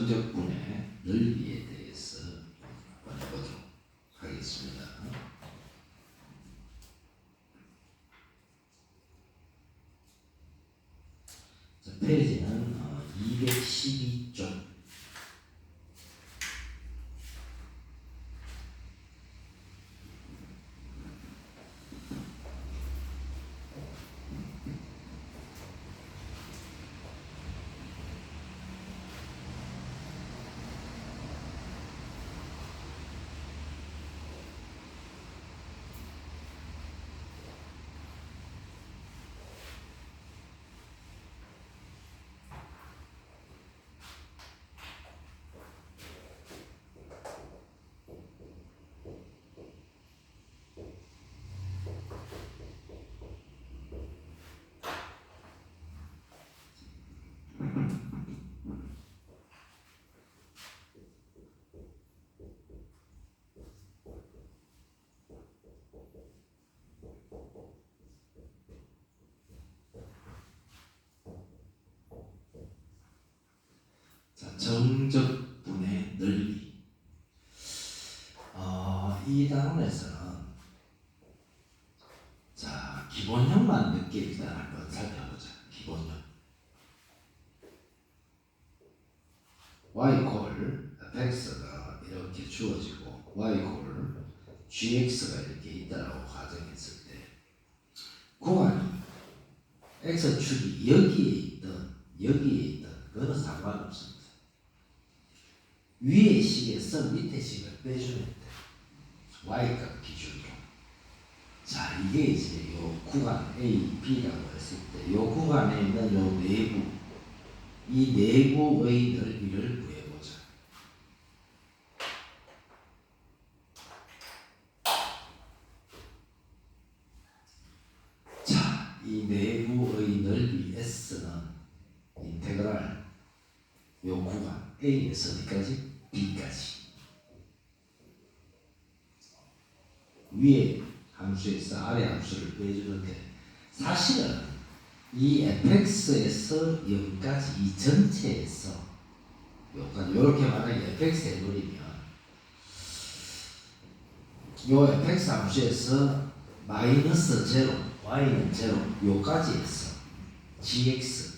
정적분의 넓이에 대해서 보도록 하겠습니다. 자, 페이지는 212쪽. 정적분의 넓이. 이 단원에서는 자 기본형만 몇 개 일단 한번 살펴보자. 기본형. y 콜 fx가 이렇게 주어지고 y 콜 gx가 이렇게 있다라고 가정했을 때 구간이 x축이 여기에 있든 그거는 상관없습니다. 위의 식에서 밑에 식을 빼주면 돼. y값 기준으로. 자, 이게 이제 요 구간 A, B라고 했을 때 요 구간에 있는 요 내부, 이 내부의 넓이를 구해보자. 자, 이 내부의 넓이 S는 인테그랄 요 구간 A에서 어디까지? B까지. 위에 함수에서 아래 함수를 빼주는데 사실은 이 fx에서 0까지 이 전체에서 여기까지 이렇게 만약에 fx 해버리면 요 fx 함수에서 마이너스 제로, y는 제로 요까지 해서 gx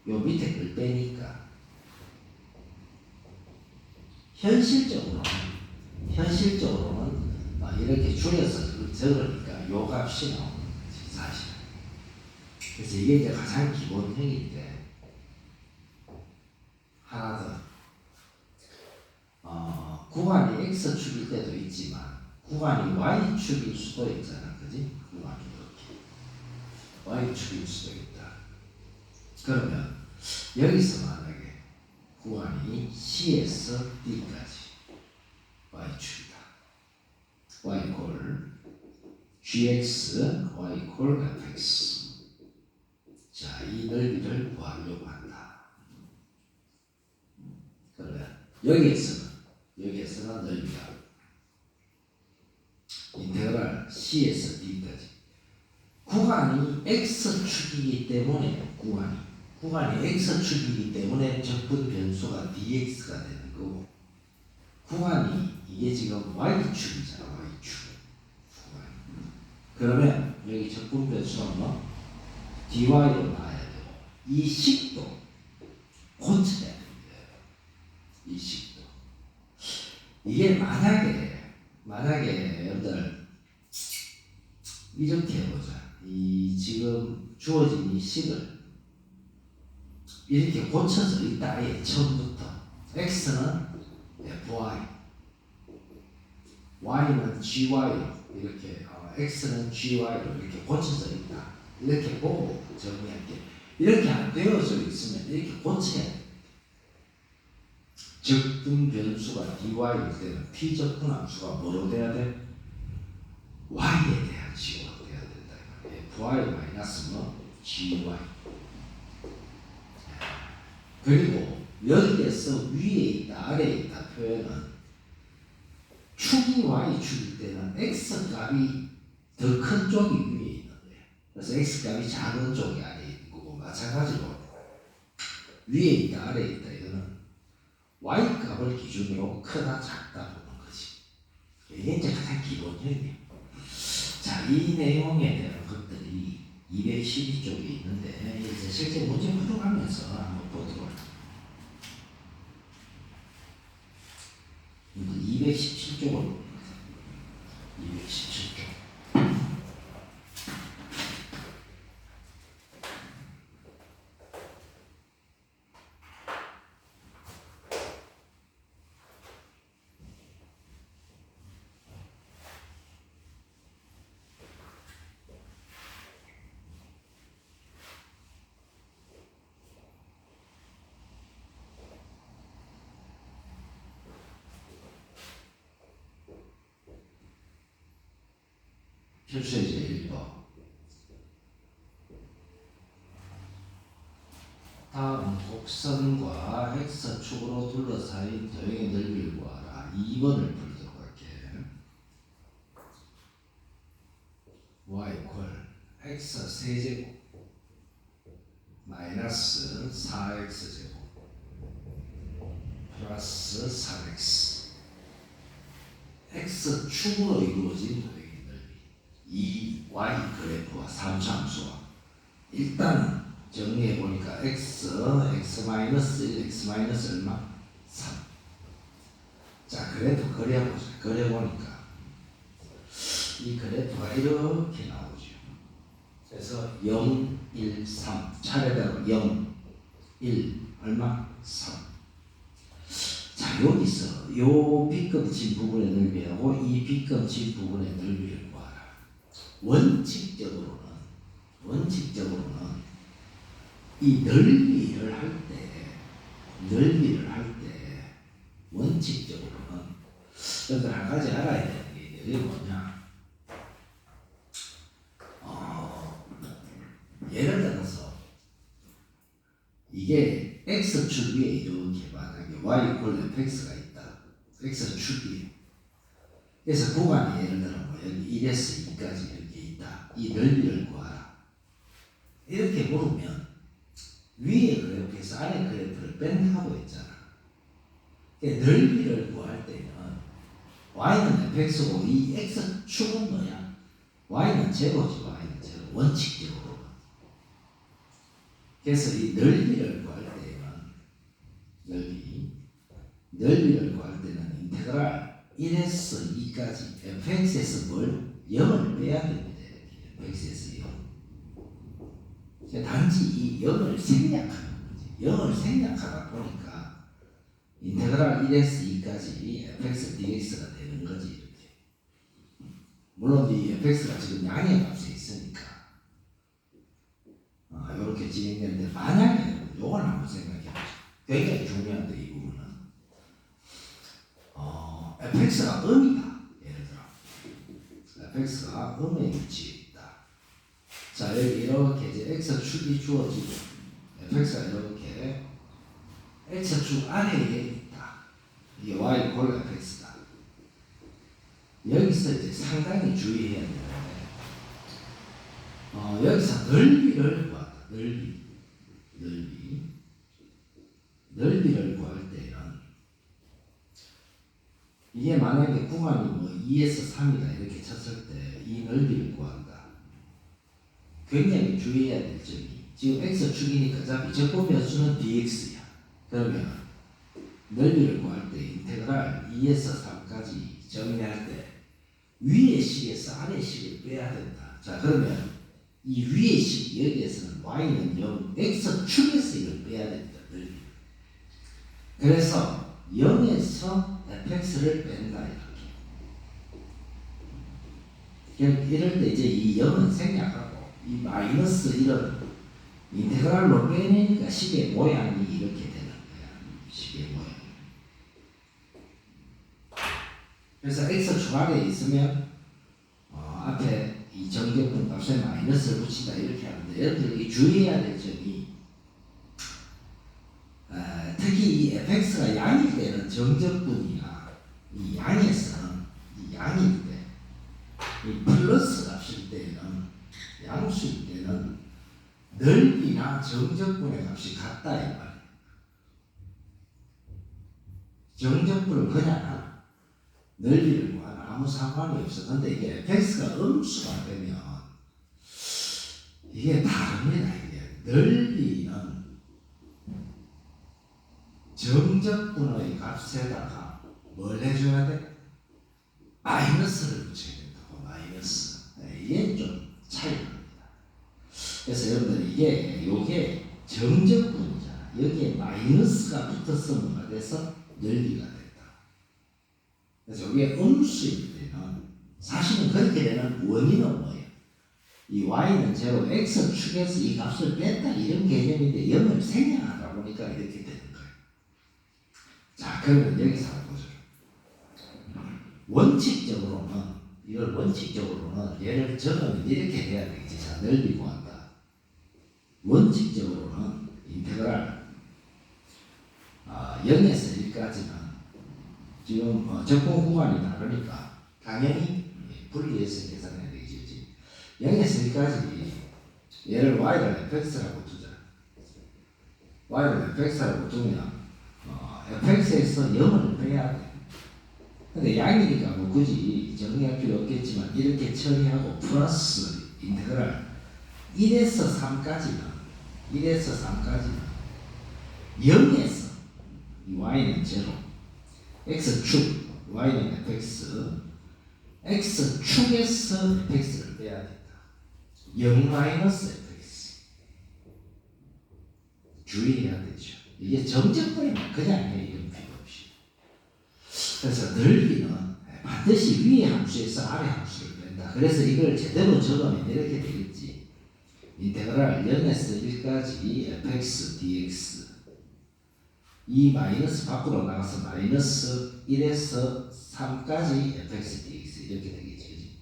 요 밑에 걸 빼니까 현실적으로는 이렇게 줄여서 적으니까 요 값이 나오는 거지 사실. 그래서 이게 이제 가장 기본형인데 하나 더 구간이 x축일 때도 있지만 구간이 y축일 수도 있잖아, 그지? 구간이 이렇게 y축일 수도 있다. 그러면 여기서 만약에 구간이 C에서 D까지 y축이다. y 콜 gx, y 콜 fx. 자, 이 넓이를 구하려고 한다. 그러면 여기에서는 넓이가 인테그랄 C에서 D까지. 구간이 x축이기 때문에 구간이 x축이기 때문에 적분 변수가 dx가 되는 거고, 구간이 이게 지금 y축이잖아. y축. 그러면 여기 적분 변수는 뭐? dy로 나와야 되고, 이 식도 고쳐야 됩니다. 이 식도. 이게 만약에 여러분들 이렇게 해보자. 이 지금 주어진 이 식을 이렇게 고쳐져 있다. 아예 처음부터 x는 fy, y는 gy로 이렇게 x는 gy로 이렇게 고쳐져 있다. 이렇게 보고 정리할게. 이렇게 안 되어져 있으면 이렇게 고쳐야 돼. 적분 변수가 dy일 때는 p 적분 함수가 뭐로 돼야 돼? y에 대한 식으로 돼야 된다. fy 마이너스 뭐 gy. 그리고 여기에서 위에 있다 아래에 있다 표현은 축이 y축일 때는 x값이 더 큰 쪽이 위에 있는 거예요. 그래서 x값이 작은 쪽이 아래에 있는 거고, 마찬가지로 위에 있다 아래에 있다 이거는 y 값을 기준으로 크다 작다 보는 거지. 이게 이제 가장 기본적이에요. 자, 이 내용에 대한 것들이 212쪽에 있는데 이제 실제 문제 풀어가면서 한번 보도록 할게요. 217쪽으로 217쪽. 필수의 제1번. 다음 곡선과 x축으로 둘러싸인 도형의 넓이를 구하라. 2번을 풀도록 할게. y = x 세제곱 마이너스 4x제곱 플러스 3x x축으로 이루어진 도형의 이 y 그래프와 3참수와 일단 정리해 보니까 x 마이너스 1, x 마이너스 얼마? 3. 자, 그래프 그려보자. 그려보니까 이 그래프가 이렇게 나오죠. 그래서 0, 1, 3 차례대로 0, 1, 얼마? 3. 자, 여기서 요 B급 진 부분의 넓이하고 이 B급 진 부분의 넓이를 원칙적으로는 이 넓이를 할 때 원칙적으로는 여러분들 한 가지 알아야 되는 게 이게 뭐냐? 예를 들어서 이게 x축 위에 이렇게 만약에 y = fx가 있다. x축이 그래서 구간이 예를 들어 뭐 여기 1에서 2까지 이렇게 있다. 이 넓이를 구하라. 이렇게 물으면 위에 그래프에서 아래 그래프를 뺀다고 했잖아. 넓이를 구할 때는 y는 fx고 이 x축은 뭐야? y는 제로지. y는 제로. 원칙적으로. 그래서 이 넓이를 구할 때는 넓이를 구할 때는 인테그랄 1에서 2까지 fx에서 뭘? 0을 빼야 됩니다. fx에서 0. 단지 이 0을 생략하는 거지. 0을 생략하다 보니까 인테그랄 1에서 2까지 fx dx가 되는 거지. 이렇게. 물론 이 fx가 지금 양의 값에 있으니까 이렇게 진행되는데 만약에 이걸 한번 생각해 보자. 굉장히 중요한데 이 부분은 fx가 음이다. 예를 들어 fx가 음의 위치에 있다. 자, 여기 이렇게 이제 x축이 주어지고 fx가 이렇게 x축 아래에 있다. 이게 y = fx다. 여기서 이제 상당히 주의해야 되는데 여기서 넓이를 구한다. 넓이를 구할 때는 이게 만약에 구간이 뭐 2에서 3이다 이렇게 쳤을 때 이 넓이를 구한다. 굉장히 주의해야 될 점이 지금 x축이니까 어차피 적분변수는 dx야. 그러면 넓이를 구할 때 인테그랄 2에서 3까지 정리할 때 위의 식에서 아래 식을 빼야 된다. 자, 그러면 이 위의 식 여기에서는 y는 0, x축에서 이걸 빼야 된다. 넓이. 그래서 0에서 fx를 뺀다 이렇게. 이럴 때 이제 이 0은 생략하고 이 마이너스 1은 인테그랄로 빼내니까 식의 모양이 이렇게 되는 거야. 식의 모양. 그래서 x축 아래에 있으면 앞에 이 정적분 값에 마이너스를 붙인다 이렇게 하는데 여러분들이 주의해야 될 점이 특히 이 fx가 양일 때는 정적분이야. 이 양에서는 이 양일 때 이 플러스 값일 때는 양수일 때는 넓이나 정적분의 값이 같다 이 말이야. 정적분을 그냥 넓이를 구하면 아무 상관이 없어. 근데 이게 fx가 음수가 되면 이게 다릅니다. 이게 넓이는 정적분의 값에다가 뭘 해줘야 돼? 마이너스를 붙여야 된다고. 마이너스. 이게 좀 차이가 납니다. 그래서 여러분들 요게 정적분이잖아. 여기에 마이너스가 붙어서 뭐가 돼서 넓이가 됐다. 그래서 이게 음수일 때는 사실은 그렇게 되는 원인은 뭐예요? 이 y는 제로, x축에서 이 값을 뺐다 이런 개념인데 0을 생략하다 보니까 이렇게 되는 거예요. 자, 그러면 여기서 한번 보죠. 원칙적으로는 얘를 적으면 이렇게 돼야 되겠지. 자, 넓이 구한다. 원칙적으로는 인테그랄 0에서 1까지는 지금 적분 구간이 다르니까 당연히 분리해서 계산해야 되겠지. 0에서 1까지 얘를 y를 fx라고 두자. y를 fx라고 두면 fx에서 0을 빼야 돼. 근데 양이니까 뭐 굳이 정리할 필요 없겠지만 이렇게 처리하고 플러스 인테그랄 1에서 3까지는 0에서 이 y는 제로, x축 y는 fx, x축에서 fx를 빼야 된다. 0 마이너스 fx 주의해야 되죠. 이게 정적분이면 그냥 해. 이런 필요 없이. 그래서 넓이는 반드시 위의 함수에서 아래 함수를 뺀다. 그래서 이걸 제대로 적으면 이렇게 되겠지. 인테그랄 0에서 1까지 fx dx 이 마이너스 밖으로 나가서 마이너스 1에서 3까지 fx dx 이렇게 되겠지.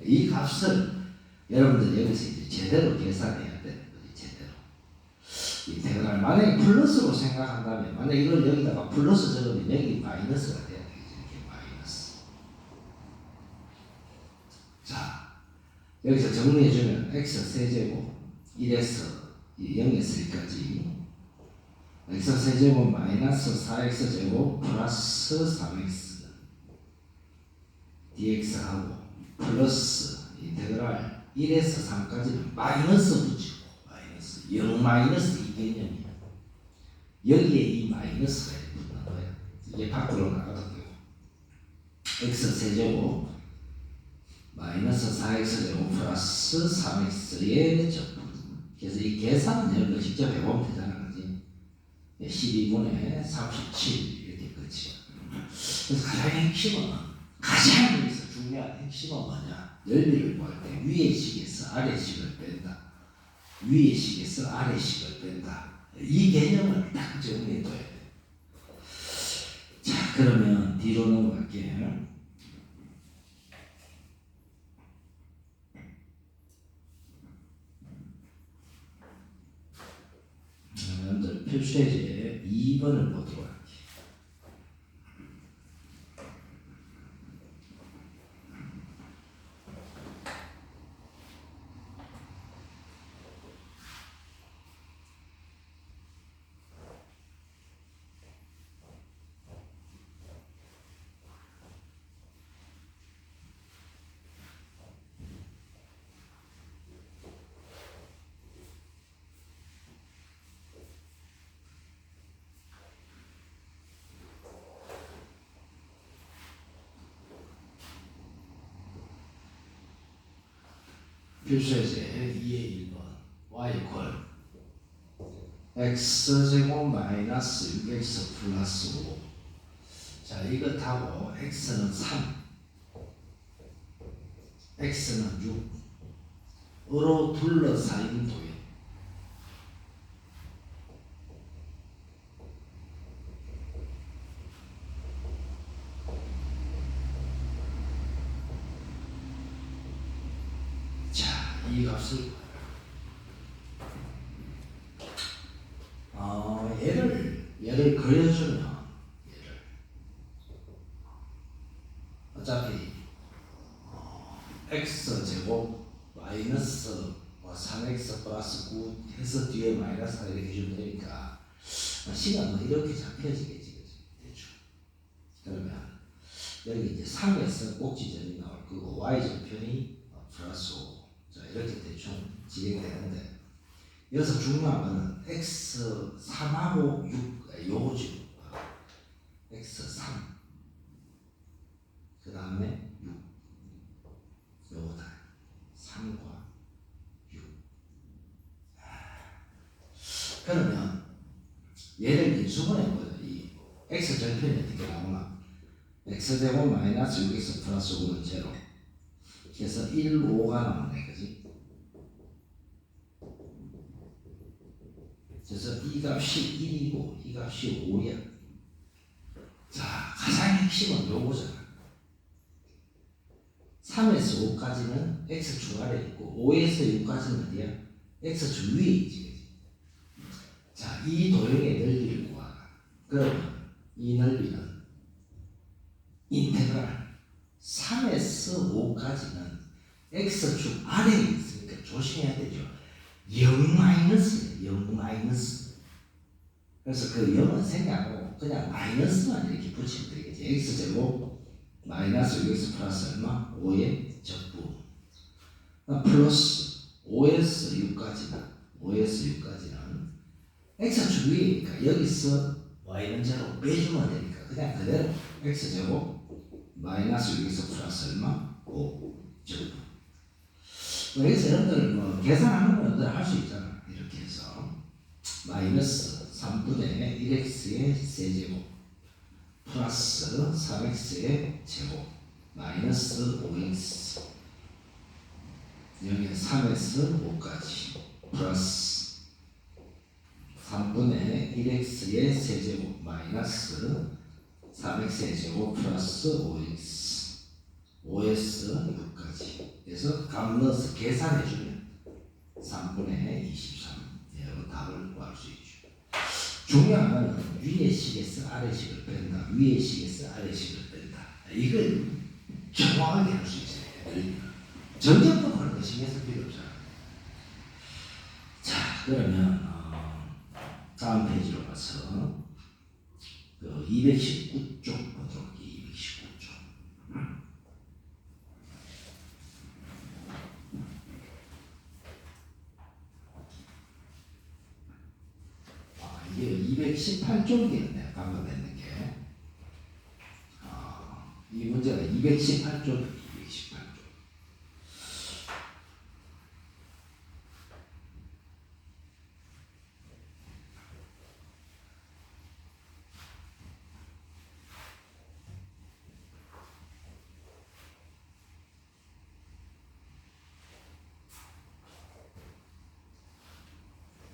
이 값을 여러분들 여기서 이제 제대로 계산해야 되는 거지. 제대로. 인테그랄 만약에 플러스로 생각한다면 만약 이걸 여기다가 플러스 적으면 여기 마이너스가 돼야 되겠지. 이렇게 마이너스. 자, 여기서 정리해주면 x 세제곱 1에서 0에서 1까지 x 세제곱 마이너스 4x 제곱 플러스 3x dx하고 플러스 인테그랄 1에서 3까지는 마이너스 붙이고 마이너스 0 마이너스 이 개념이야. 여기에 이 마이너스가 붙는 거야. 이게 밖으로 나가도 되고 x 세제곱 마이너스 4x 제곱 플러스 3x의 적분. 그래서 이 계산은 여러분 직접 해보면 되잖아. 그지? 12분의 37 이렇게 끝이야. 그래서 가장 여기서 중요한 핵심은 뭐냐? 넓이를 구할 때 위의 식에서 아래 식을 뺀다. 위의 식에서 아래 식을 뺀다. 이 개념을 딱 정리해둬야 돼. 자, 그러면 뒤로 넘어갈게요. 여러분들 표시해제 2번을 보도록 할게요. 필수에서 2의 1번 y 이퀄 x제곱 마이너스 6x 플러스 5. 자, 이것하고 x는 3 x는 6으로 둘러싸인 도형. 이 값을 얘를 그려주면 어차피 x 제곱 마이너스 3x 플러스 9 해서 뒤에 마이너스가 이렇게 주면 되니까 시간 뭐 이렇게 잡혀지겠지, 그지? 대충. 그러면 여기 이제 3에서 꼭지점이 나올 거고 y절편이 플러스 5. 자, 이렇게 대충 진행되는데 여기서 중요한 거는 x 3하고 6 요거지. x 3 그 다음에 6 요거다. 3과 6. 그러면 얘를 인수분해 보자. 이 x 절편이 어떻게 나오나? x제곱 마이너스 6x 플러스 5는 제로. 그래서 1, 5가 나오네, 그지? 그래서 이 값이 1이고 이 값이 5야. 자, 가장 핵심은 요거잖아. 3에서 5까지는 x축 아래에 있고 5에서 6까지는 어디야? x축 위에 있지, 그지? 자, 이 도형의 넓이를 구하라. 그러면 이 넓이는 인테그랄 3에서 5까지는 x축 아래에 있으니까 조심해야 되죠. 0 마이너스예요. 0 마이너스. 그래서 그 0은 생략하고 그냥 마이너스만 이렇게 붙이면 되겠지. x제곱 마이너스 6x 플러스 얼마? 5의 적부 플러스 5에서 6까지는 x축 위에니까 여기서 y는 제로 빼주면 되니까 그냥 그대로 x제곱 마이너스 6x 플러스 얼마? 5 적부. 여기서 여러분들 뭐 계산하는 건 여러분들 할 수 있잖아. 이렇게 해서 마이너스 3분의 1x의 세제곱 플러스 3x의 제곱 마이너스 5x 0에 3에서 5까지 플러스 3분의 1x의 세제곱 마이너스 3x의 제곱 플러스 5x 5에서 6까지 그래서 값 넣어서 계산해주면 3분의 23 이런 답을 구할 수 있죠. 중요한 건 위의 식에서 아래 식을 뺀다. 위의 식에서 아래 식을 뺀다. 이걸 정확하게 할 수 있어요. 전쟁도 그런 거 신경 쓸 필요 없잖아요. 자, 그러면 다음 페이지로 가서 그 219쪽 보도록 할게요. 219쪽. 이게 218쪽이었네. 방금 했는 게. 이 문제가 218쪽, 218쪽.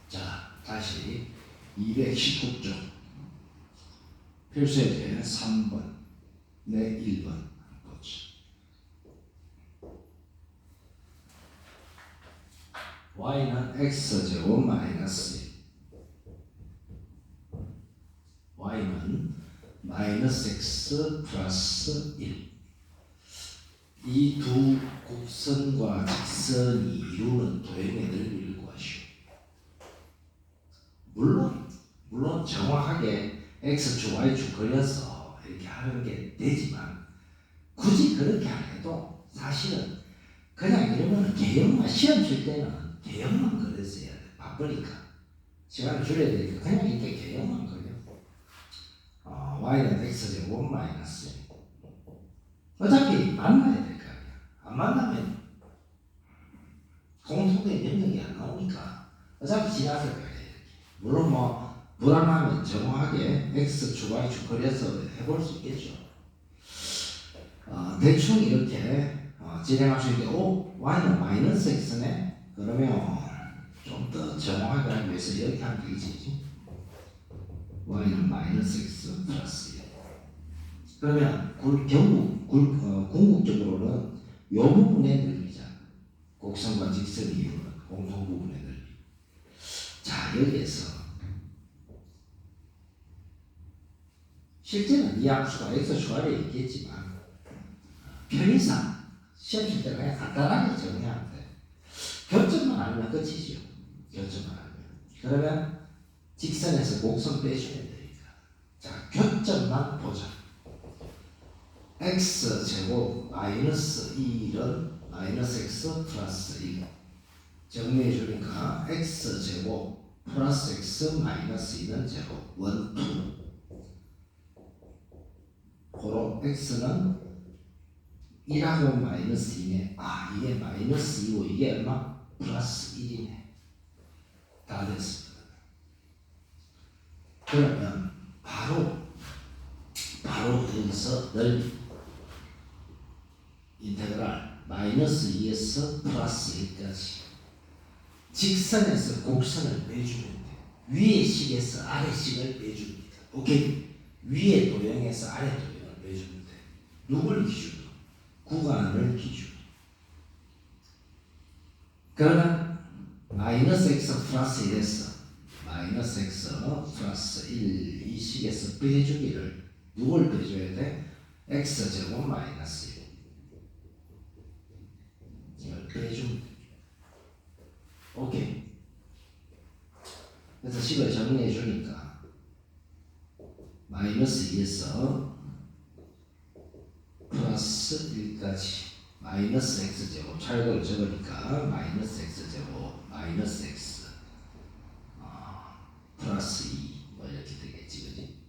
자, 다시 219쪽. 필수예제 3번, 네 1번 보죠. y는 x제곱 마이너스 1 y는 마이너스 x 플러스 1 이 두 곡선과 직선이 이루는 도형의 넓이를 구하시오. 물론 정확하게 x축 y축 그려서 이렇게 하는 게 되지만 굳이 그렇게 안 해도 사실은 그냥 이러면 개형만 시험 칠 때는 개형만 그렸어야 돼. 바쁘니까 시간을 줄여야 되니까 그냥 이렇게 개형만 그려. y는 x제곱 마이너스 어차피 만나야 될 거 아니야. 안 만나면 공통된 영역이 안 나오니까 어차피 지나서 가야 돼. 물론 뭐 불안하면 정확하게 x축 y축 그려서 해볼 수 있겠죠. 대충 이렇게 진행할 수 있는데 y는 마이너스 x네? 그러면 좀 더 정확하게 하기 위해서 이렇게 하면 되겠지. y는 마이너스 x 플러스 1 그러면 궁극적으로는 이 부분의 넓이잖아. 곡선과 직선이 이루는 공통 부분의 넓이. 자, 여기에서 실제는 이 함수가 x축 아래에 있겠지만 편의상 시험 칠 때 그냥 간단하게 정리하면 돼. 교점만 알면 끝이죠. 교점만 알면. 그러면 직선에서 곡선 빼주면 되니까. 자, 교점만 보자. x제곱 마이너스 1은 마이너스 x 플러스 1. 정리해 주니까 x제곱 플러스 x 마이너스 2는 제곱 1, 2. 고로 x는 1하고 마이너스 2네. 아, 이게 마이너스 2고 이게 얼마? 플러스 1이네. 다 됐습니다. 그러면 바로 여기서 넓이 인테그랄 마이너스 2에서 플러스 1까지 직선에서 곡선을 빼주면 돼. 위의 식에서 아래 식을 빼줍니다. 오케이? 위의 도형에서 아래 도형을 빼주면 돼. 누굴 기준으로? 구간을 기준으로. 그러면 마이너스 x 플러스 1에서 마이너스 x 플러스 1 이 식에서 빼주기를 누굴 빼줘야 돼? x제곱 마이너스 1 이걸 빼주면 돼. 오케이. 그래서 식을 정리해 주니까 마이너스 2에서 플러스 1까지 마이너스 x제곱 차이를 적으니까 마이너스 x제곱 마이너스 x 플러스 2 뭐 이렇게 되겠지, 그지?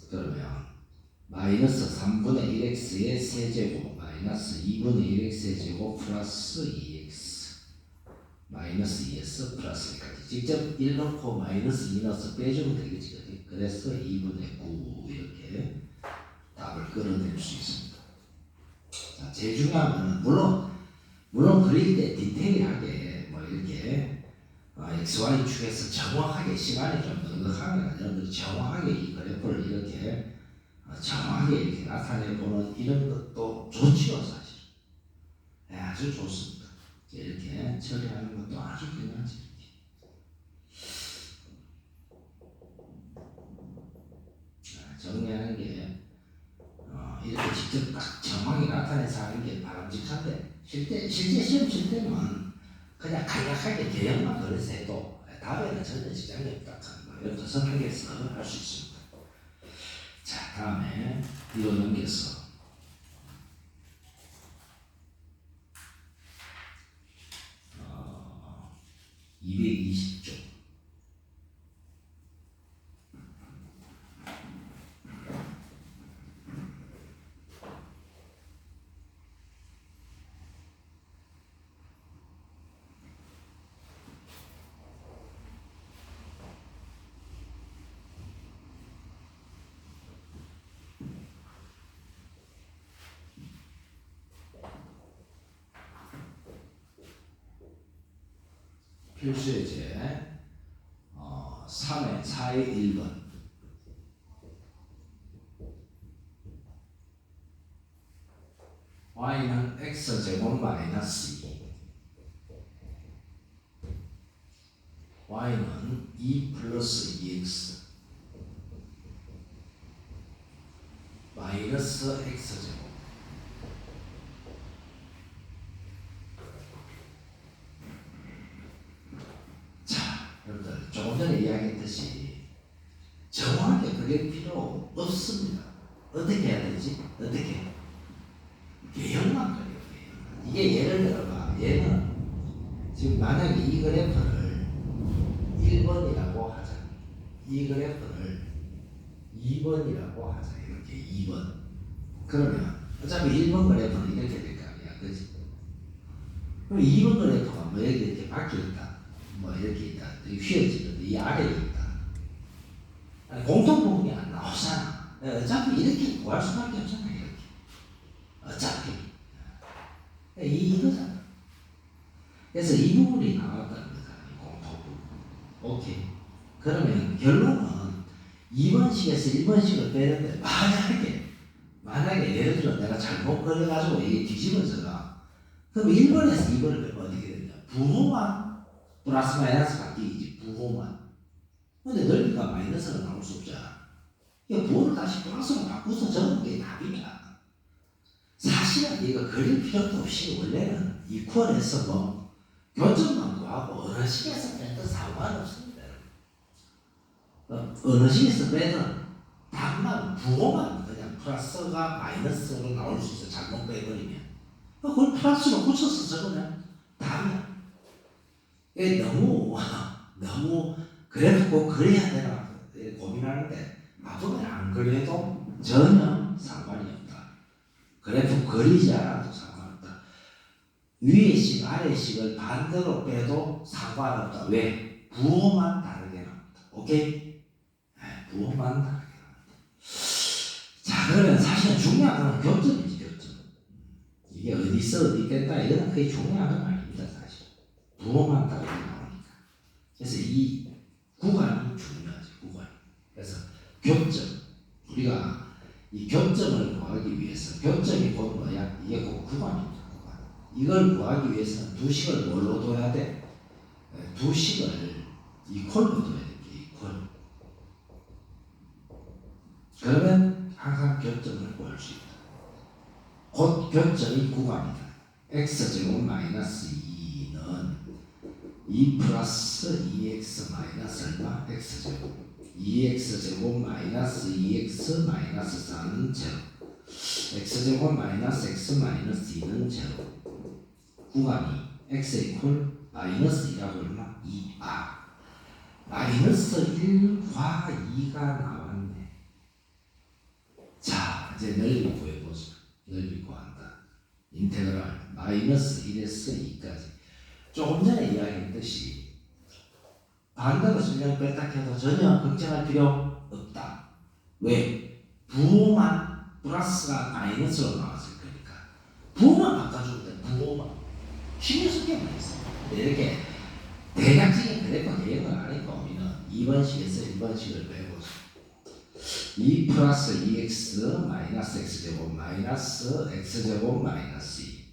그러면 마이너스 3분의 1x의 세제곱 마이너스 2분의 1x의 제곱 플러스 2x 마이너스 2에서 플러스 1까지 직접 1 넣고 마이너스 2 넣어서 빼주면 되겠지, 그지? 그래서 2분의 9 이렇게 답을 끌어낼 수 있습니다. 자, 제일 중요한 거는 물론 그릴 때 디테일하게 뭐 이렇게 XY 축에서 정확하게 시간이 좀 넉넉하면 여러분들이 정확하게 이 그래프를 이렇게 정확하게 이렇게 나타내보는 이런 것도 좋지요, 사실. 네, 아주 좋습니다. 이렇게 처리하는 것도 아주 괜찮지. 정리하는 게 이렇게 직접 딱 정확히 나타내서 하는 게 바람직한데 실제 시험 칠 때는 그냥 간략하게 개형만 그래서 해도 답에는 전혀 지장이 없다. 이렇게 선택해서 할 수 있습니다. 자, 다음에 이거 넘겨서 220쪽. 필수예제 3의 4의 1번 y는 x제곱 마이너스 2 y는 2 플러스 2x 마이너스 x제곱 여러분들 조금 전에 이야기했듯이 정확하게 그릴 필요 없습니다. 어떻게 해야 되지? 어떻게? 개형만 그려요. 개형만. 이게 예를 들어봐. 얘는 지금 만약에 이 그래프를 1번이라고 하자. 이 그래프를 2번이라고 하자. 이렇게 2번. 그러면 어차피 1번 그래프는 이렇게 될 거 아니야. 그지? 그럼 2번 그래프가 뭐 이렇게 바뀌었다. 뭐 이렇게 있다. 휘어지는데 이 아래에 있다. 아니, 공통 부분이 안 나오잖아. 어차피 이렇게 구할 수밖에 없잖아. 이렇게. 어차피. 이거잖아. 그래서 이 부분이 나왔다는 거잖아. 공통 부분. 오케이. 그러면 결론은 2번식에서 1번식을 빼는데 만약에 예를 들어 내가 잘못 그려가지고 이게 뒤집어져가. 그럼 1번에서 2번을 빼면 어떻게 되냐. 부호만 플러스 마이너스 바뀌기 부호만. 근데 넓이가 마이너스가 나올 수 없잖아. 이 부호를 다시 플러스로 바꿔서 적는 게 답이야. 사실은 이거 그릴 필요도 없이 원래는 이퀄에서 뭐 교점만 구하고 어느 식에서 빼도 상관없습니다. 어느 식에서 빼든 답만 부호만 그냥 플러스가 마이너스로 나올 수 있어. 잘못 빼버리면 그걸 플러스로 붙여서 적으면 답이야. 이게 너무 그래도 꼭 그래야 되나 고민하는데 나중에 안 그래도 전혀 상관이 없다. 그래도 그리지 않아도 상관없다. 위의 식 아래 식을 반대로 빼도 상관없다. 왜? 부호만 다르게 나온다. 오케이? 네, 부호만 다르게 나온다. 자, 그러면 사실은 중요한 건 교점이지. 교점. 이게 어디서 어디 뺐다 이거는 그게 중요한 건 아닙니다. 사실 부호만 다르게 나오니까. 그래서 이 구간이 중요하지. 구간. 그래서 교점. 우리가 이 교점을 구하기 위해서 교점이 곧 뭐야? 이게 곧 구간입니다. 구간. 이걸 구하기 위해서는 두 식을 뭘로 둬야 돼? 두 식을 이퀄로 둬야 돼. 이퀄. 그러면 항상 교점을 구할 수 있다. 곧 교점이 구간이다. x제곱 마이너스 2는 2 플러스 2x 마이너스 얼마? x제곱 2x제곱 마이너스 2x 마이너스 4는 제로 x제곱 마이너스 x 마이너스 2는 제로 구간이 x 이퀄 마이너스 2라고 얼마? 2. 마이너스 1과 2가 나왔네. 자, 이제 넓이 구해보자. 넓이 구한다. 인테그랄 마이너스 1에서 2까지. 조금 전에 이야기했듯이 반대로 설명 뺐다 해도 전혀 걱정할 필요 없다. 왜? 부호만 플러스가 마이너스로 나왔을 거니까 부호만 바꿔주면 돼. 부호만 신경 쓸 게 없어. 이렇게 대략적인 그래프 개혁을 하니까 우리는 2번식에서 1번식을 배우고 2 플러스 2x 마이너스 x제곱 마이너스 x제곱 마이너스 2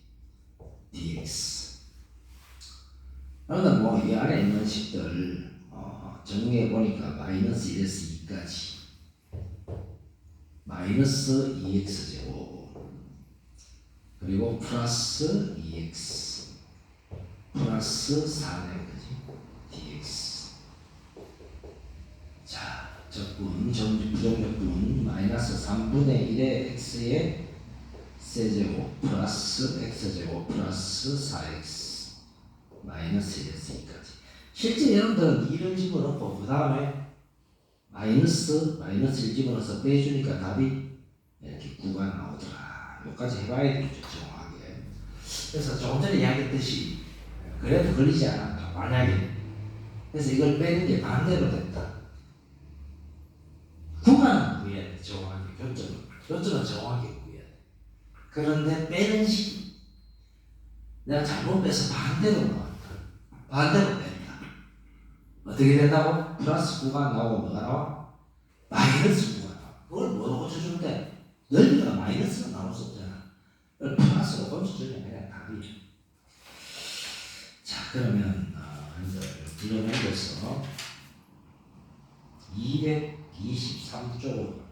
dx. 그러면 뭐 이 안에 있는 식들 정리해 보니까 마이너스 1에서 2까지 마이너스 2x제곱 그리고 플러스 2x 플러스 4네 그지? dx. 자, 적분 부정적분 마이너스 3분의 1의 x의 세제곱 플러스 x제곱 플러스 4x 마이너스 1에서 2까지. 실제 여러분들은 2를 집어넣고 그 다음에 마이너스 1 집어넣어서 빼주니까 답이 이렇게 9가 나오더라. 여기까지 해봐야 되겠죠. 정확하게. 그래서 조금 전에 이야기했듯이 그래도 걸리지 않았다. 만약에 그래서 이걸 빼는 게 반대로 됐다. 구간은 구해야 돼. 정확하게. 교점은 정확하게 구해야 돼. 그런데 빼는 식 내가 잘못 빼서 반대로 나왔다. 반대로 뺀다. 어떻게 된다고? 플러스 9가 나오고 뭐가 나와? 마이너스 9가 나와. 그걸 뭐로 고쳐주는데? 넓이가 마이너스가 나올 수 없잖아. 플러스로 고쳐주면 그냥 답이야. 자, 그러면 이걸 불러내서 223쪽으로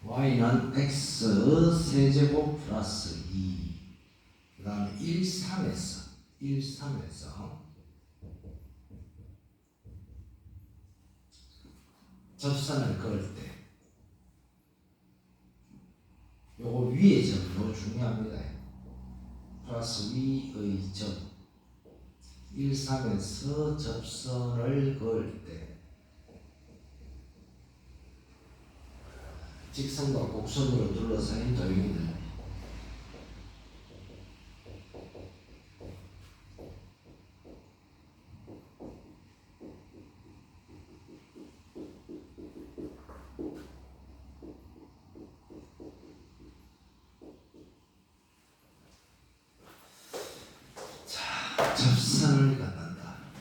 y는 x 세제곱 플러스 2 그 다음에 1, 3에서 접선을 그을 때 요거 위의 점 요거 중요합니다. 플러스 위의 점 1, 3에서 접선을 그을 때 직선과 곡선으로 둘러싸인 도형이 넓이.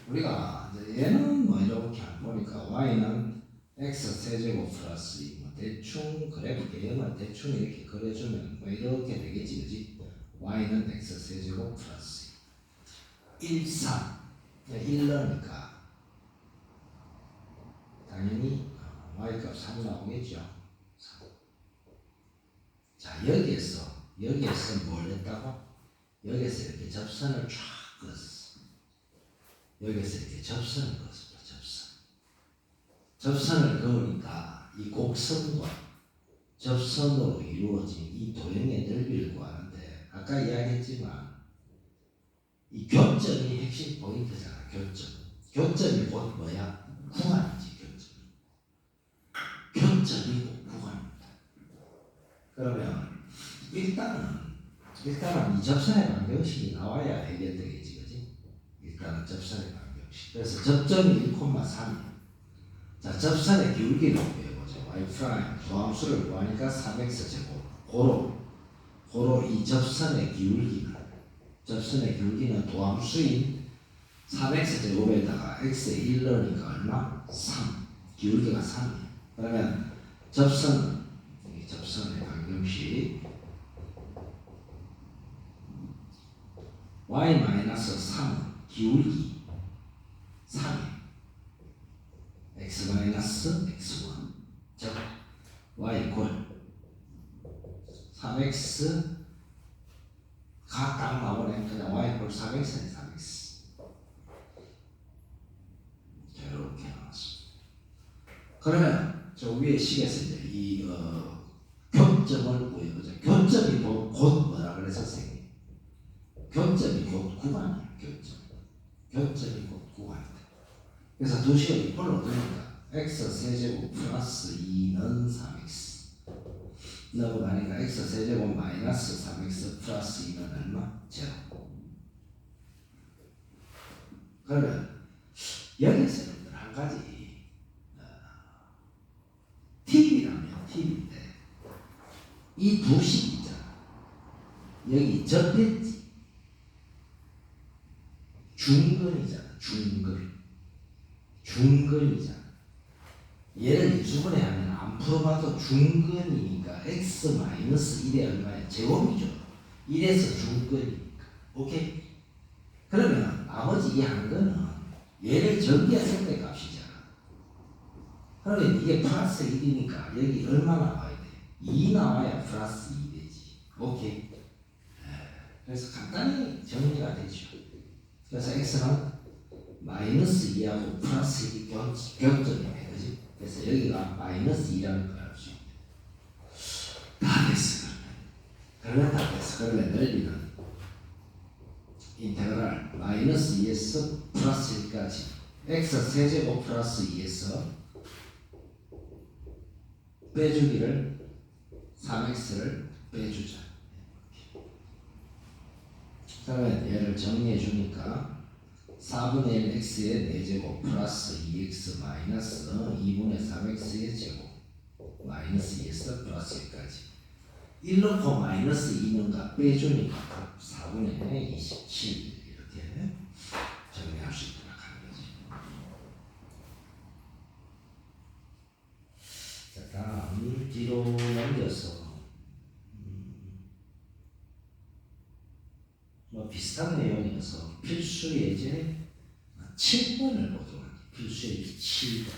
우리가 이제 얘는 뭐 이렇게 보니까 y는 x 세제곱 플러스 2, 뭐 대충 그래프 개형을 대충 이렇게 그려주면 뭐 이렇게 되겠지, 그지? y는 x 세제곱 플러스 1, 3, 1러니까 당연히 y값 3 나오겠죠. 3. 자, 여기에서 뭘 했다고? 여기에서 이렇게 접선을 쫙 그었어. 여기에서 이렇게 접선을 그었습니다. 접선을 그으니까 이 곡선과 접선으로 이루어진 이 도형의 넓이를 구하는데 아까 이야기했지만 이 교점이 핵심 포인트잖아. 교점이 곧 뭐야? 구간이지. 교점이 곧 구간입니다. 그러면 일단은 이 접선의 방정식이 나와야 해결되겠지, 그지? 일단은 접선의 방정식. 그래서 접점이 1,3이야. 자, 접선의 기울기를 구해보자. y 프라임 도함수를 구하니까 3x 제곱. 고로 이 접선의 기울기는 도함수인 3x 제곱에다가 x의 1 넣으니까 얼마? 3. 기울기가 3이야. 그러면 접선의 방정식 y-3은 기울기 3이야. x-x1 즉 y 이퀄 3x 딱 나오네. 그냥 y 이퀄 3x네. 3x 이렇게 나왔습니다. 그러면 저 위에 식에서 이제 이 교점을 구해보자. 교점이 곧 뭐라 그래서 선생님? 교점이 곧 구간이야. 교점이 곧 구간이다. 그래서 두 식을 이꼴로 두니까 x 세제곱 플러스 2는 3x 넣고 나니까 x 세제곱 마이너스 3x 플러스 2는 얼마? 제로. 그러면 여기서 한 가지 팁인데 이 두 식 있잖아. 여기 접했지. 중근이잖아. 중근이잖아. 얘를 인수분해 하면 안 풀어봐도 중근이니까 x-1이 얼마야? 제곱이죠. 1에서 중근이니까. 오케이? 그러면 나머지 이 한 거는 얘를 전개했을 때 값이잖아. 그러면 이게 플러스 1이니까 여기 얼마 나와야 돼? 2 나와야 플러스 2 되지. 오케이? 그래서 간단히 정리가 되죠. 그래서 x는 마이너스 2하고 플러스 2 격점이네, 그지? 그래서 여기가 마이너스 2라는 걸 알 수 있네. 다 됐어. 그러면 다 됐어. 그러면 넓이는 인테그랄 마이너스 2에서 플러스 1까지 x 세제곱 플러스 2에서 빼주기를 3x를 빼주자. 그러면 얘를 정리해 주니까 4분의 1 x의 4제곱 플러스 2x 마이너스 2분의 3x의 제곱 마이너스 2에서 플러스 1까지 1 넣고 마이너스 2는가 빼주니까 4분의 27 이렇게 정리할 수 있도록 하는 거지. 자, 다음 뒤로 넘겨서 뭐 비슷한 내용이어서 필수 예제 7번을 보도록 할게요. 필수 예제 7번.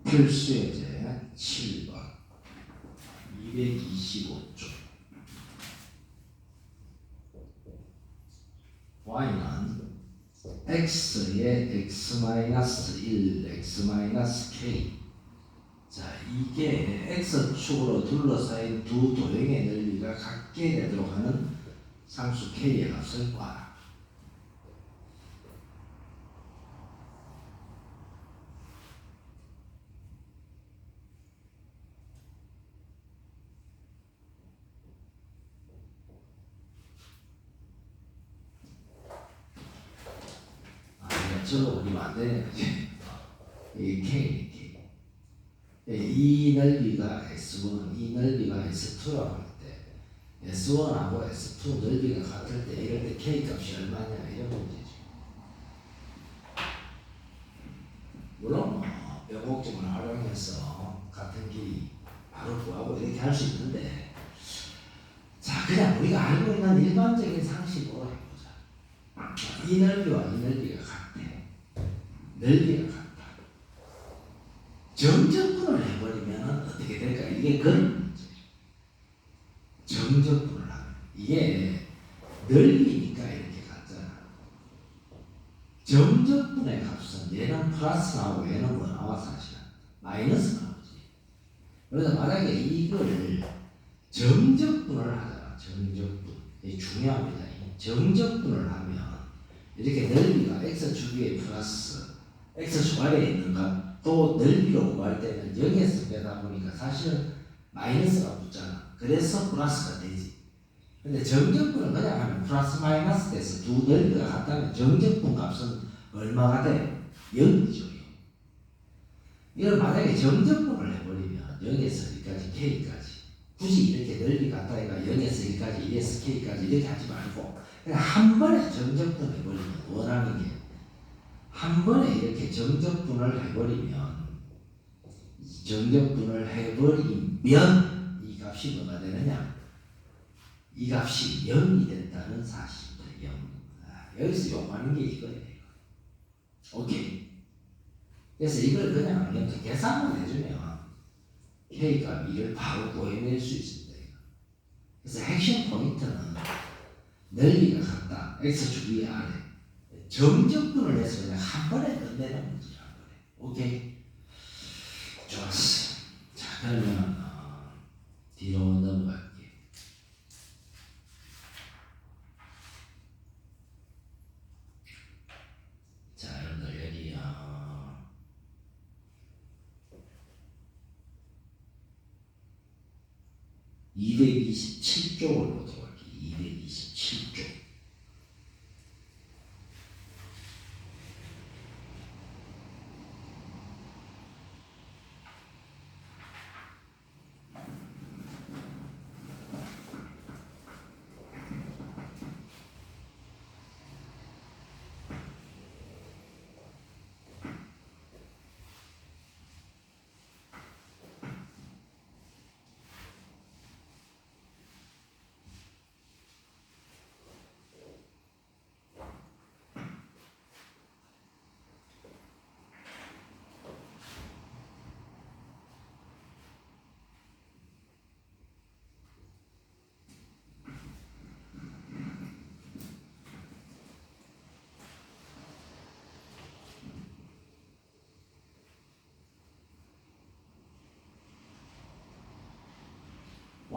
필수 예제 7번 225쪽. y는 x의 x-1, x-k 자, 이게 x축으로 둘러싸인 두 도형의 넓이가 같게 되도록 하는 상수 k의 값을 구하라. 저거 우리면 안 되네, 그지? 이게 K. 이 넓이가 S1, 이 넓이가 S2라고 할 때, S1하고 S2 넓이가 같을 때, 이럴 때 K 값이 얼마냐, 이런 문제죠. 물론, 뼈곡점을 활용해서 같은 길이 바로 구하고 이렇게 할 수 있는데, 자, 그냥 우리가 알고 있는 일반적인 상식으로 해보자. 이 넓이와 이 넓이가 같대. 넓이가 같다. 정적분을 해버리면 어떻게 될까? 이게 그런 문제예요. 정적분을 하면 이게 넓이니까 이렇게 같잖아. 정적분의 값은 얘는 플러스 나오고 얘는 뭐 나와 사실은 마이너스 나오지. 그래서 만약에 이거를 정적분을 하잖아. 정적분. 이게 중요합니다. 정적분을 하면 이렇게 넓이가 x 주기에 플러스 x축 아래에 있는 값 또 넓이로 구할 때는 0에서 빼다 보니까 사실은 마이너스가 붙잖아. 그래서 플러스가 되지. 근데 정적분은 그냥 하면 플러스 마이너스 돼서 두 넓이가 같다면 정적분 값은 얼마가 돼? 0이죠. 이걸 만약에 정적분을 해버리면 0에서 2까지 k까지 굳이 이렇게 넓이 같다니까 0에서 2까지 2에서 k까지 이렇게 하지 말고 그냥 한 번에 정적분 해버리면 원하는 게 한 번에 이렇게 정적분을 해버리면 이 값이 뭐가 되느냐? 이 값이 0이 된다는 사실입니다. 0. 여기서 요구하는 게 이거예요. 오케이. 그래서 이걸 그냥 이렇게 계산만 해주면 k값 2를 바로 구해낼 수 있습니다. 그래서 핵심 포인트는 넓이가 같다. x축 위 아래. 정적분을 해서 그냥 한 번에 끝내는 문제야. 한 번에. 오케이. 좋았어. 자, 그러면 뒤로 넘어갈게. 자, 여러분들 여기 227쪽으로 들어갈게. 227쪽.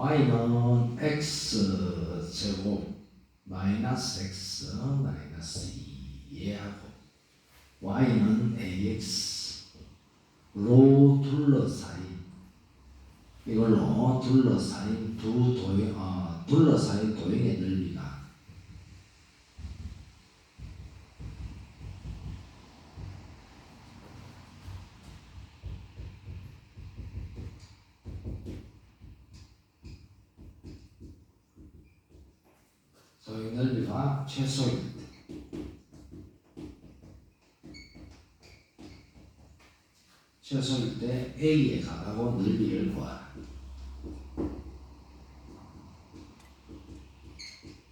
y는 x제곱 마이너스 x 마이너스 2에 하고 y는 ax로 둘러싸인 이걸로 둘러싸인 둘러싸인 도형의 넓이가 도형 넓이가 최소일 때 최소일 때 A에 가까운 넓이를 구하라.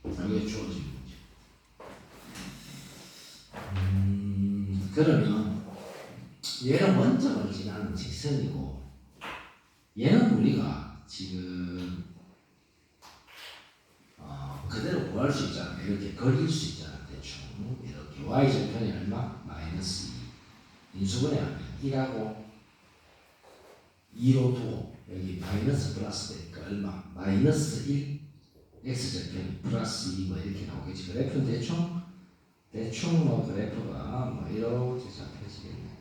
이게 주어진 문제. 그러면 얘는 원점을 지나는 직선이고 얘는 우리가 지금 그대로 구할 수 있잖아. 이렇게 그릴 수 있잖아. 대충 이렇게 y절편이 얼마? 마이너스 2 인수분해 하면 1하고 2로 두고 여기 마이너스 플러스 되니까 얼마? 마이너스 1 x절편 플러스 2 뭐 이렇게 나오겠지. 그래프는 대충 뭐 그래프가 뭐 이렇게 잡혀지겠네.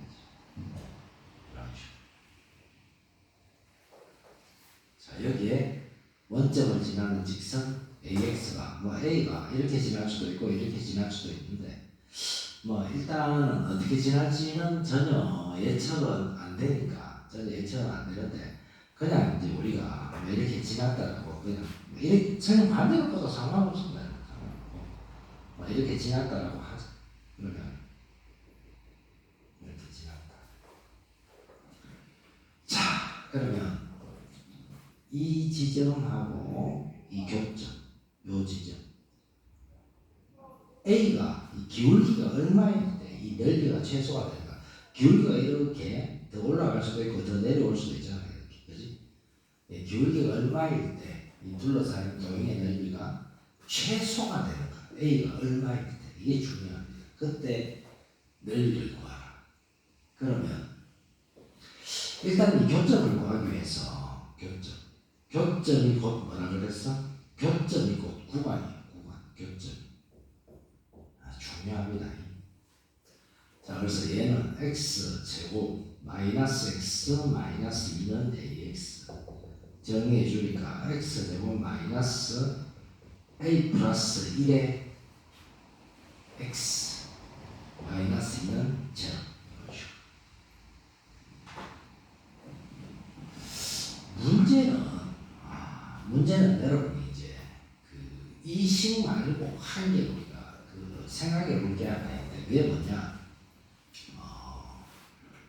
그렇죠. 자 여기에 원점을 지나는 직선 AX가 뭐 A가 이렇게 지날 수도 있고 이렇게 지날 수도 있는데 뭐 일단은 어떻게 지날지는 전혀 예측은 안 되니까 그냥 이제 우리가 이렇게 지났다라고 그냥 이렇게 전혀 반대로 꺼도 상관없습니다. 뭐 이렇게 지났다라고 하자. 그러면 이렇게 지났다. 자 그러면 이 지점하고 이 교점, 요 지점 A가 이 기울기가 얼마인데 이 넓이가 최소가 되니까 기울기가 이렇게 더 올라갈 수도 있고 더 내려올 수도 있잖아요. 이렇게 그지? 예, 기울기가 얼마일 때 이 둘러싸인 도형의 넓이가 최소가 되는 거야. A가 얼마일 때 이게 중요합니다. 그때 넓이를 구하라. 그러면 일단 이 교점을 구하기 위해서 교점이 곧 뭐라 그랬어? 교점이 곧 구간이에요. 교점. 중요합니다. 자, 그래서 얘는 x 제곱 마이너스 x 마이너스 2는 ax 정리해 주니까 x 제곱 마이너스 a 플러스 1의 x 마이너스 2는 제로. 문제는 여러분이 이제 그 이식 말고 한 개 우리가 그 생각해 볼 게 하나 있는데 그게 뭐냐?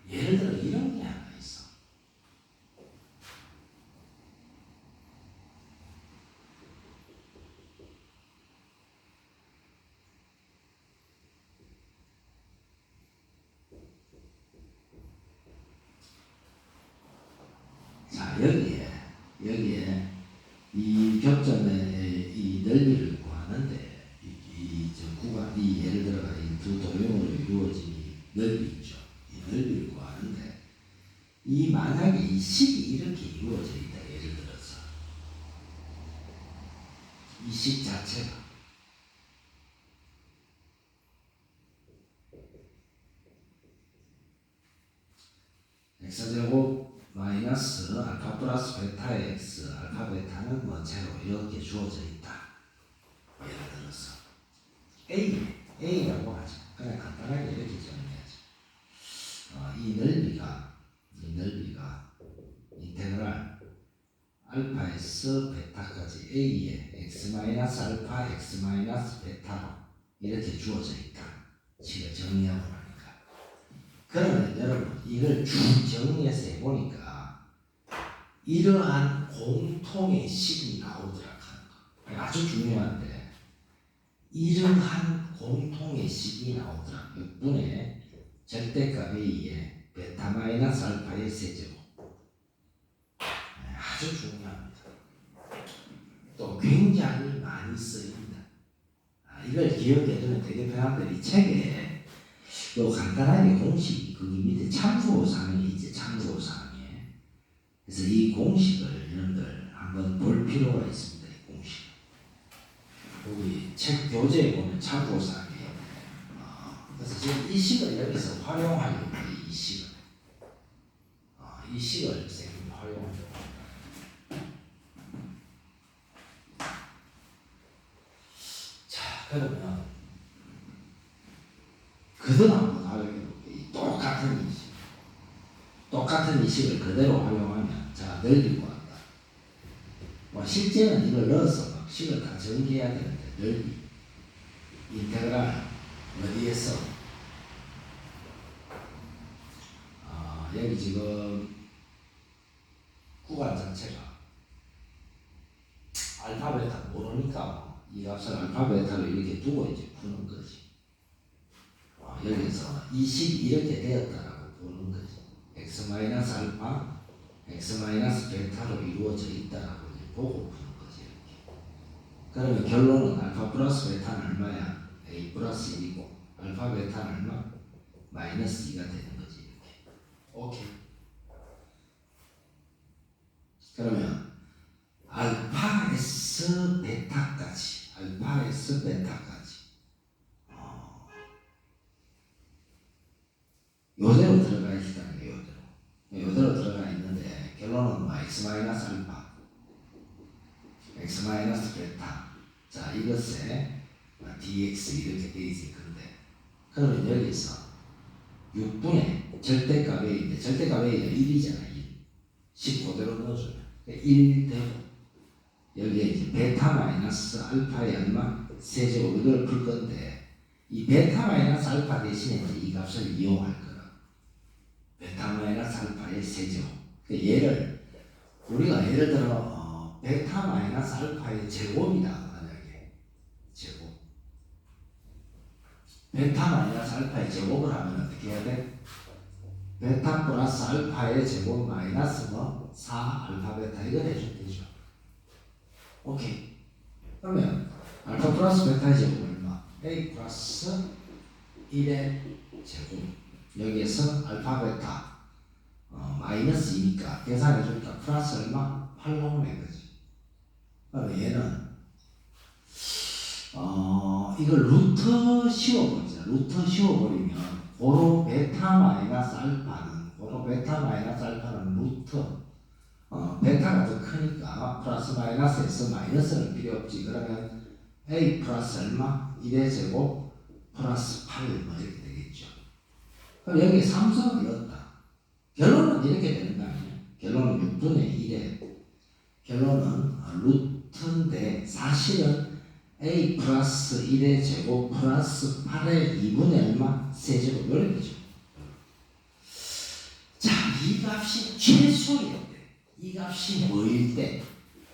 예를 들어 이런 게 하나 있어. 자 여기에 이 교점의 이 넓이를 구하는데 저 구간 이 예를 들어가 이 두 도형으로 이루어진 이 넓이 있죠. 이 넓이를 구하는데 이 만약에 이 식이 이렇게 이루어져 있다. 예를 들어서 이 식 자체가 x제곱 마이너스 알파 플러스 베타의 x 알파 베타는 뭐 제로 이렇게 주어져 있다. 예를 들어서 A라고 하죠. 그냥 간단하게 이렇게 정리하죠. 이 넓이가 인테그랄 알파에서 베타까지 A에 x 마이너스 알파 x 마이너스 베타로 이렇게 주어져 있다. 지금 정리하고 나니까. 그러면 여러분 이걸 쭉 정리해서 해보니까 이러한 공통의 식이 나오더라 하는 거. 아주 중요한데 이러한 공통의 식이 나오더라. 6분의 절대값 A에 베타 마이너스 알파의 세제곱. 아주 중요합니다. 또 굉장히 많이 쓰입니다. 이걸 기억해두면 되게 편한데 이 책에 요 간단하게 공식이 거기 밑에 참고사항이 있지. 참고사항에. 그래서 이 공식을 여러분들 한번 볼 필요가 있습니다. 이 공식. 여기 책 교재에 보면 참고사항이 그래서 지금 이 식을 여기서 활용하려고 해요. 이 식을 선생님이 활용하려고 합니다. 자 그러면 그대로 한번 활용해볼게요. 똑같은 이 식을 그대로 활용하면 자 넓이 구한다. 뭐 실제는 이걸 넣어서 막 식을 다 전개해야 되는데 넓이 인테그랄 어디에서 여기 지금 구간 자체가 알파 베타 모르니까 이 값을 알파 베타로 이렇게 두고 이제 푸는 거지. 여기서 이 식이 이렇게 되었다라고 보는 거지. x 마이너스 알파, x 마이너스 베타로 이루어져 있다라고 이제 보고 푸는 거지. 이렇게. 그러면 결론은 알파 플러스 베타는 얼마야? a 플러스 1이고 알파 베타는 얼마? 마이너스 2가 되는 거지. 이렇게. 오케이. 그러면 알파 S 베타까지 요대로 들어가 있다는 게 요대로 들어가 있는데 결론은 뭐 x 마이너스 알파 x 마이너스 베타 자 이것에 dx 이렇게 돼 있을 건데 그러면 여기서 6분의 절대값 a인데 절대값 a가 1이잖아 10 그대로 넣어주면 1 되고 여기에 이제 베타 마이너스 알파의 얼마? 세제곱 이걸 풀 건데 이 베타 마이너스 알파 대신에 이제 이 값을 이용할 거라 베타 마이너스 알파의 세제곱 얘를 우리가 예를 들어 베타 마이너스 알파의 제곱이다 만약에 제곱 베타 마이너스 알파의 제곱을 하면 어떻게 해야 돼? 베타 플러스 알파의 제곱 마이너스 뭐 4 알파 베타 이걸 해주면 되죠. 오케이. 그러면 알파 플러스 베타의 제곱 얼마? a 플러스 1의 제곱 여기에서 알파 베타 마이너스 2니까 계산해 주니까 플러스 얼마? 8 나오네 그지? 그러면 얘는 이걸 루트 씌워버리자. 루트 씌워버리면 고로 베타 마이너스 알파는 루트 베타가 더 크니까 플러스 마이너스에서 마이너스는 필요 없지. 그러면 a 플러스 얼마? 1의 제곱 플러스 8 뭐 이렇게 되겠죠. 그럼 여기 삼성이 없다. 결론은 이렇게 되는 거 아니에요? 결론은 6분의 1에 결론은 루트인데 사실은 a 플러스 1의 제곱 플러스 8의 2분의 얼마? 세제곱 이렇게 되죠. 자, 이 값이 최소일 때 이 값이 뭐일 때?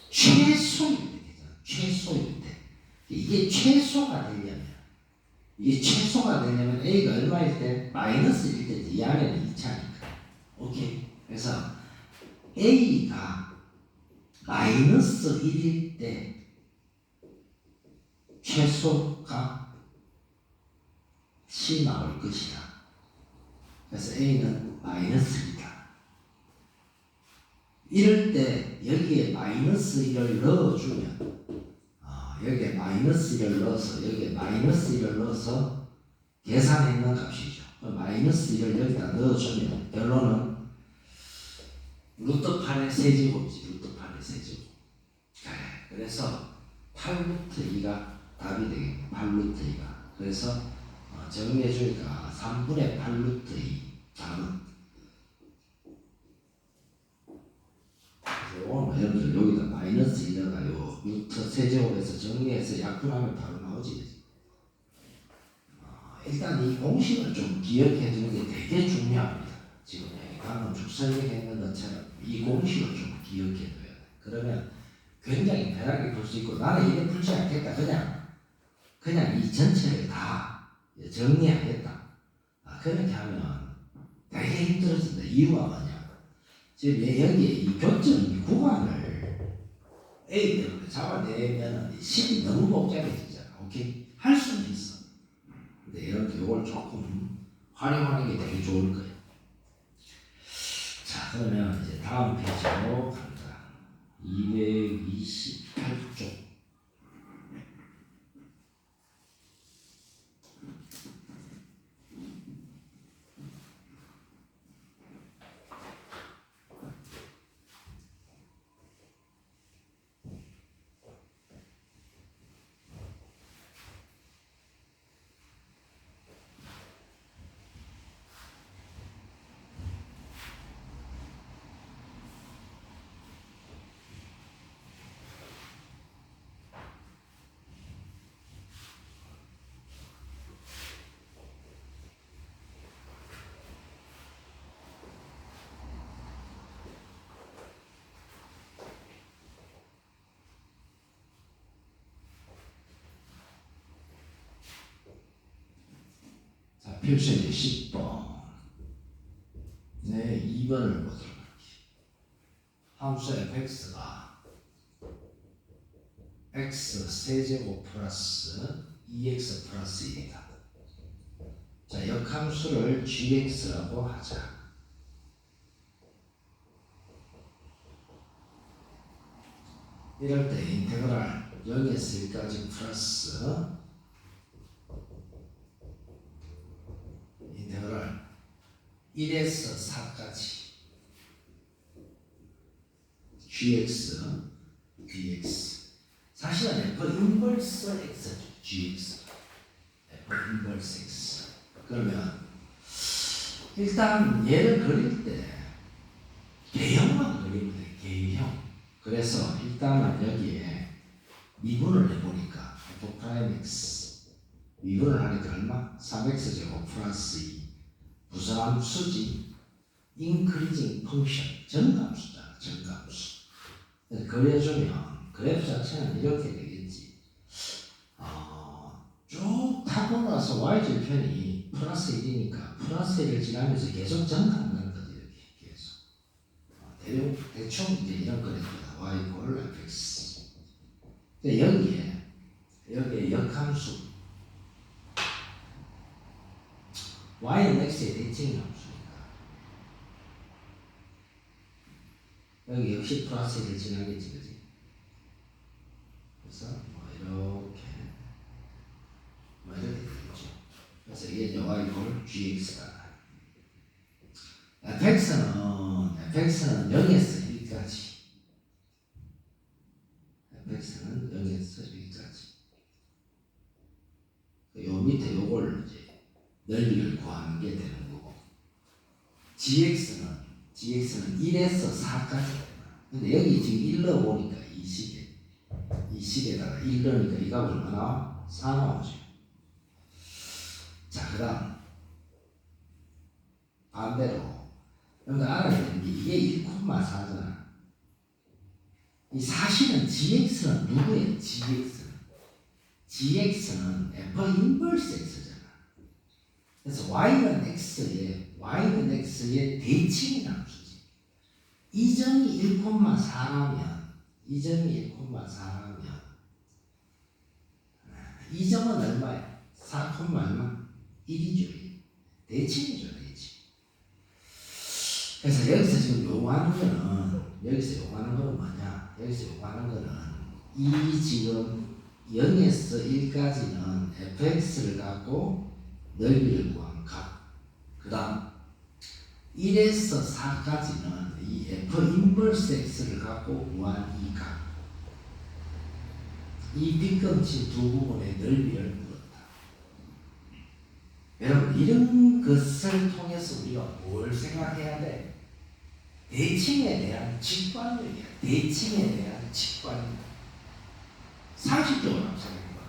최소일 때 되잖아. 최소일 때 이게 최소가 되려면 a가 얼마일 때? 마이너스 1일 때 이 안에는 2차니까 오케이. 그래서 a가 마이너스 1일 때 최소가 C 나올 것이다. 그래서 A는 마이너스 1이다. 이럴 때 여기에 마이너스 1을 넣어주면 여기에 마이너스 1을 넣어서 계산했는 값이죠. 마이너스 1을 여기다 넣어주면 결론은 루트 8의 세제곱이지. 루트 8의 세제곱. 그래서 8루트 2가 답이 되겠네. 8루트 2가. 그래서 정리해 주니까 3분의 8루트 2 답은 오늘 여러분들 여기다 마이너스 2다가 요 루트 세제곱에서 정리해서 약분하면 바로 나오지. 일단 이 공식을 좀 기억해 두는 게 되게 중요합니다. 지금 방금 쭉 설명했는 것처럼 이 공식을 좀 기억해 둬야 돼. 그러면 굉장히 편하게 풀 수 있고 나는 이게 풀지 않겠다. 그냥 이 전체를 다 정리하겠다. 그렇게 하면 되게 힘들어진다. 이유가 뭐냐? 지금 여기에 이 교점 이 구간을 A 때문에 잡아내면 식이 너무 복잡해지잖아. 오케이? 할 수는 있어. 근데 여러분들 이걸 조금 활용하는 게 되게 좋을 거예요. 자, 그러면 이제 다음 페이지로 갑니다. 228쪽. 필수의 10번. 네, 2번을 보도록 할게요. 함수 fx가 x 세제곱 플러스 2x 플러스 1이다. 자, 역함수를 gx라고 하자. 이럴 때 인테그랄 0에서 1까지 플러스 인테그랄 1에서 4까지 gx, dx. 사실은 f 인버스 x죠. gx, f 인버스 x. 그러면 일단 얘를 그릴 때 개형만 그리면 돼. 개형. 그래서 일단은 여기에 미분을 해보니까 f 프라임 x 미분을 하니까 얼마? 3x 제곱 플러스 2 부산함수지 인크리징 펑션 정감수다. 정감수. 그려주면 그래프 자체는 이렇게 되겠지. 쭉 타고 나서 y절편이 플러스 1이니까 플러스 1을 지나면서 계속 정감하는 거지. 이렇게 계속. 대충 이제 이런 그래프다. y 이퀄 fx. 여기에 역함수 y는 x의 대칭 함수니까 여기 역시 플러스 1을 지나겠지, 그지? 그래서 이렇게 되겠죠. 그래서 이게 이제 y 이퀄 gx가 fx는 0에서 1까지 fx는 0에서 1까지 요 밑에 요걸 이제 넓이를 구하는 게 되는 거고 gx는 1에서 4까지 근데 여기 지금 1 넣어보니까 이 식에다가 1 넣으니까 이 값이 얼마 나와? 4 나오죠. 자, 그 다음 반대로 그러니까 알아야 되는 게 이게 1,4잖아. 이 사실은 gx는 누구예요? gx는 f 인버스 x잖아. 그래서 y는 x의 대칭이라는 함수지. 이 점이 1,4라면 이 점은 얼마야? 4, 얼마? 1이죠. 대칭이죠. 그래서 여기서 지금 요구하는 거는 뭐냐? 여기서 요구하는 거는 이 지금 0에서 1까지는 fx를 갖고 넓이를 구한 값. 그 다음 1에서 4까지는 이 f 인버스 x를 갖고 구한 이 값. 이 빗금친 두 부분의 넓이를 물었다. 여러분 이런 것을 통해서 우리가 뭘 생각해야 돼? 대칭에 대한 직관력이야. 상식적으로 한번 생각해봐.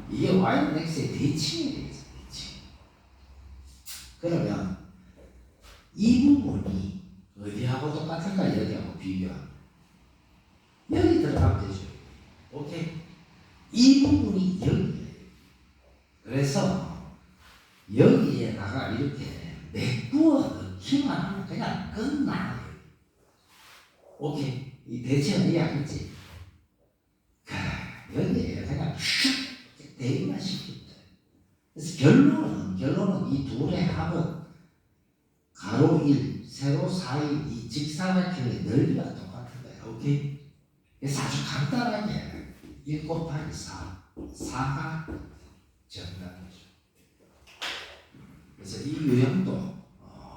이게 y는 x의 대칭에 대해서 대칭. 그러면 이 부분이 어디하고 똑같을까? 여기하고 비교하면 여기 들어가면 되죠. 오케이? 이 부분이 여기예요. 그래서 여기에다가 이렇게 메꾸어 넣기만 하면 그냥 끝나요. 오케이? 이 대칭은 이해하겠지? 여기에 그냥 슉 대입만 시키면 돼. 그래서 결론은 이 둘의 합은 가로 1, 세로 4의 이 직사각형의 넓이가 똑같은 거야. 오케이? 그래서 아주 간단하게 1 곱하기 4가 정답이죠. 그래서 이 유형도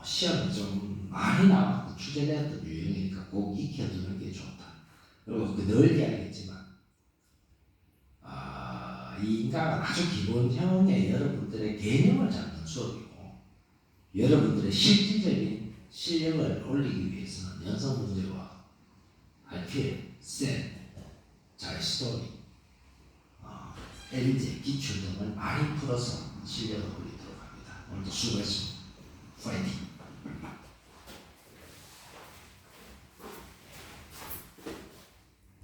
시험에 좀 많이 나왔고 출제되었던 유형이니까 꼭 익혀두는 게 좋다. 그리고 그 널리 알겠지만 이 인강은 아주 기본형의 여러분들의 개념을 잡는 수업이고 여러분들의 실질적인 실력을 올리기 위해서는 연속 문제와 RPM, 셋, 자이스토리, LJ, 기출 등을 많이 풀어서 실력을 올리도록 합니다. 오늘도 수고했습니다. 파이팅!